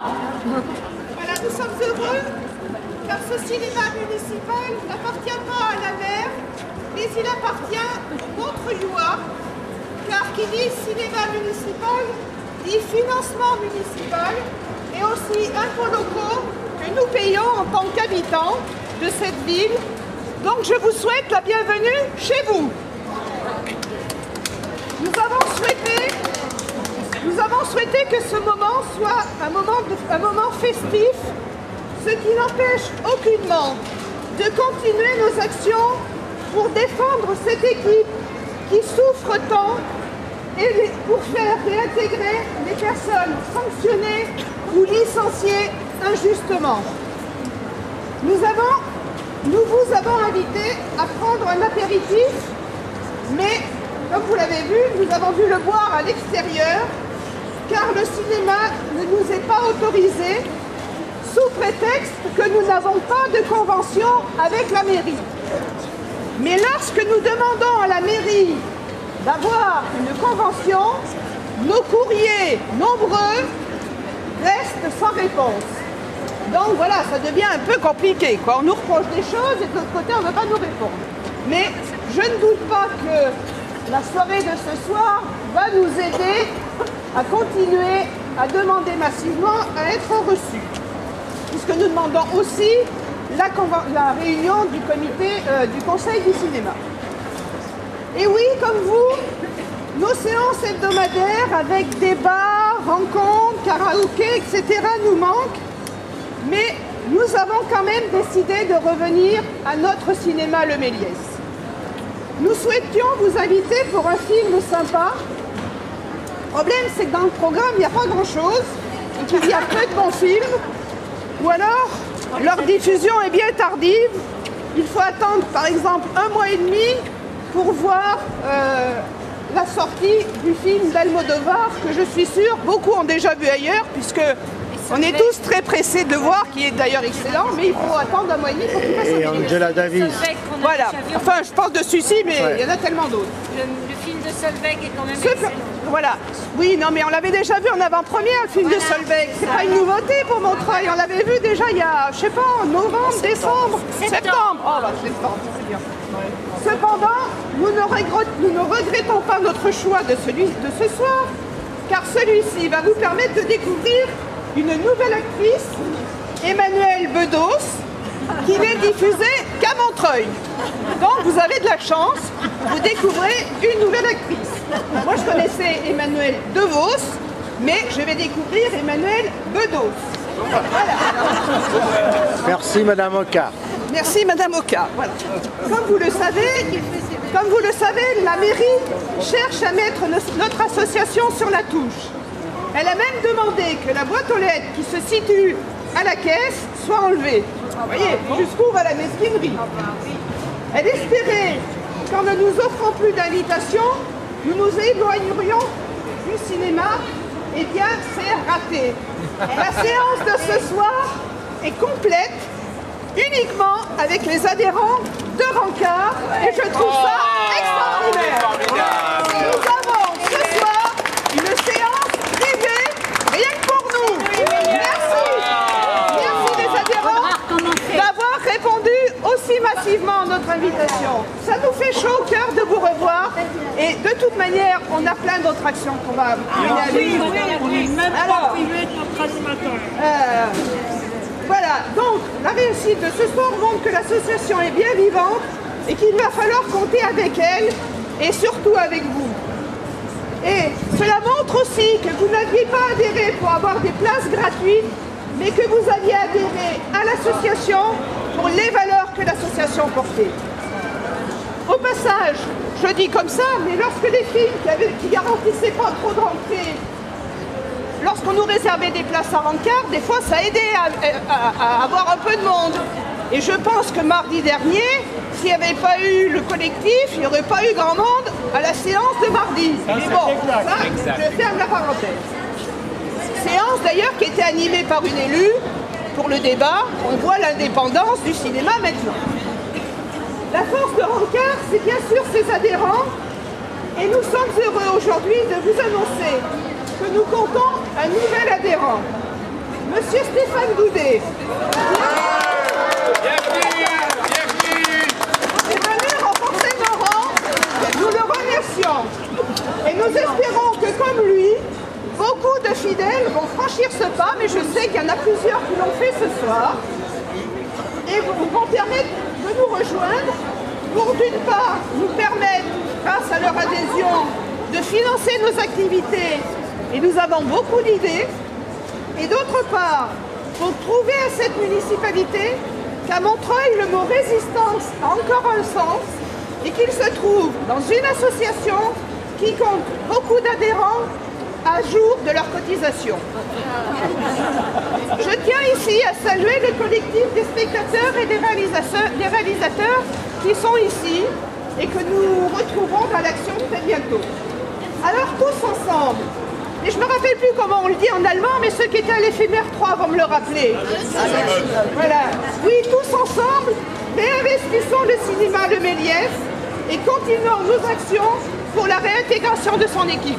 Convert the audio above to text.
Voilà, nous sommes heureux car ce cinéma municipal n'appartient pas à la mer, mais il appartient au Montreuillois, car qui dit cinéma municipal dit financement municipal et aussi impôts locaux que nous payons en tant qu'habitants de cette ville. Donc je vous souhaite la bienvenue chez vous. Nous avons souhaité que ce moment soit un moment festif, ce qui n'empêche aucunement de continuer nos actions pour défendre cette équipe qui souffre tant et pour faire réintégrer les personnes sanctionnées ou licenciées injustement. Nous vous avons invité à prendre un apéritif, mais comme vous l'avez vu, nous avons dû le boire à l'extérieur, car le cinéma ne nous est pas autorisé, sous prétexte que nous n'avons pas de convention avec la mairie. Mais lorsque nous demandons à la mairie d'avoir une convention, nos courriers nombreux restent sans réponse. Donc voilà, ça devient un peu compliqué, quoi. On nous reproche des choses et de l'autre côté, on ne veut pas nous répondre. Mais je ne doute pas que la soirée de ce soir va nous aider à continuer à demander massivement à être reçus. Puisque nous demandons aussi la réunion du comité du Conseil du cinéma. Et oui, comme vous, nos séances hebdomadaires avec débats, rencontres, karaoké, etc. nous manquent. Mais nous avons quand même décidé de revenir à notre cinéma Le Méliès. Nous souhaitions vous inviter pour un film sympa. Le problème, c'est que dans le programme, il n'y a pas grand-chose, et qu'il y a peu de bons films, ou alors leur diffusion est bien tardive. Il faut attendre, par exemple, 1 mois et demi pour voir la sortie du film d'Almodovar, que je suis sûre, beaucoup ont déjà vu ailleurs, puisque on est tous très pressés de voir, qui est d'ailleurs excellent, mais il faut attendre 1 mois et demi pour qu'il fasse Et Angela Davis. Voilà, enfin je pense de celui-ci, mais il y en a tellement d'autres. Le film de Solveig est quand même excellent. Voilà, oui, non mais on l'avait déjà vu en avant-première, le film de Solveig. C'est pas une nouveauté pour Montreuil, on l'avait vu déjà il y a, je sais pas, en novembre, décembre, septembre. Oh bah septembre, c'est bien. Cependant, nous ne regrettons pas notre choix de ce soir, car celui-ci va vous permettre de découvrir une nouvelle actrice, Emmanuelle Bedos, qui n'est diffusée qu'à Montreuil. Donc vous avez de la chance, vous découvrez une nouvelle actrice. Moi je connaissais Emmanuelle DeVos, mais je vais découvrir Emmanuelle Bedos. Voilà. Merci Madame Oka. Merci Madame Oka. Voilà. Comme vous le savez, la mairie cherche à mettre notre association sur la touche. Elle a même demandé que la boîte aux lettres qui se situe à la caisse soit enlevée. Vous voyez, jusqu'où va la mesquinerie. Elle espérait qu'en ne nous offrant plus d'invitation, nous nous éloignerions du cinéma. Eh bien, c'est raté. La séance de ce soir est complète uniquement avec les adhérents de Rancard et je trouve ça extraordinaire. Nous avons ce soir une séance privée, rien que pour nous. Merci les adhérents d'avoir répondu aussi massivement à notre invitation. Ça nous fait chaud au cœur de vous revoir et de toute manière, on a plein d'autres actions qu'on va mener. Alors, voilà, donc la réussite de ce soir montre que l'association est bien vivante et qu'il va falloir compter avec elle et surtout avec vous. Et cela montre aussi que vous n'aviez pas adhéré pour avoir des places gratuites, mais que vous aviez adhéré à l'association pour les valeurs que l'association portait. Au passage, je dis comme ça, mais lorsque les films qui garantissaient pas trop de rentrées, lorsqu'on nous réservait des places à Rancard, des fois ça aidait à avoir un peu de monde. Et je pense que mardi dernier, s'il n'y avait pas eu le collectif, il n'y aurait pas eu grand monde à la séance de mardi. Mais bon, ça, je ferme la parenthèse. Séance d'ailleurs qui était animée par une élue pour le débat. On voit l'indépendance du cinéma maintenant. La force de Rancard, c'est bien sûr ses adhérents. Et nous sommes heureux aujourd'hui de vous annoncer que nous comptons un nouvel adhérent. Monsieur Stéphane Goudet. Est venu renforcer nos rangs. Nous le remercions. Et nous espérons que, comme lui, beaucoup de fidèles vont franchir ce pas, mais je sais qu'il y en a plusieurs qui l'ont fait ce soir, et vont permettre de nous rejoindre pour, d'une part, nous permettre, grâce à leur adhésion, de financer nos activités, et nous avons beaucoup d'idées, et d'autre part, pour prouver à cette municipalité qu'à Montreuil, le mot résistance a encore un sens, et qu'il se trouve dans une association qui compte beaucoup d'adhérents à jour de leur cotisation. Je tiens ici à saluer le collectif des spectateurs et des réalisateurs qui sont ici et que nous retrouverons dans l'action très bientôt. Alors tous ensemble, et je ne me rappelle plus comment on le dit en allemand, mais ceux qui étaient à l'éphémère 3 vont me le rappeler. Voilà. Oui, tous ensemble, réinvestissons le cinéma Le Méliès et continuons nos actions pour la réintégration de son équipe.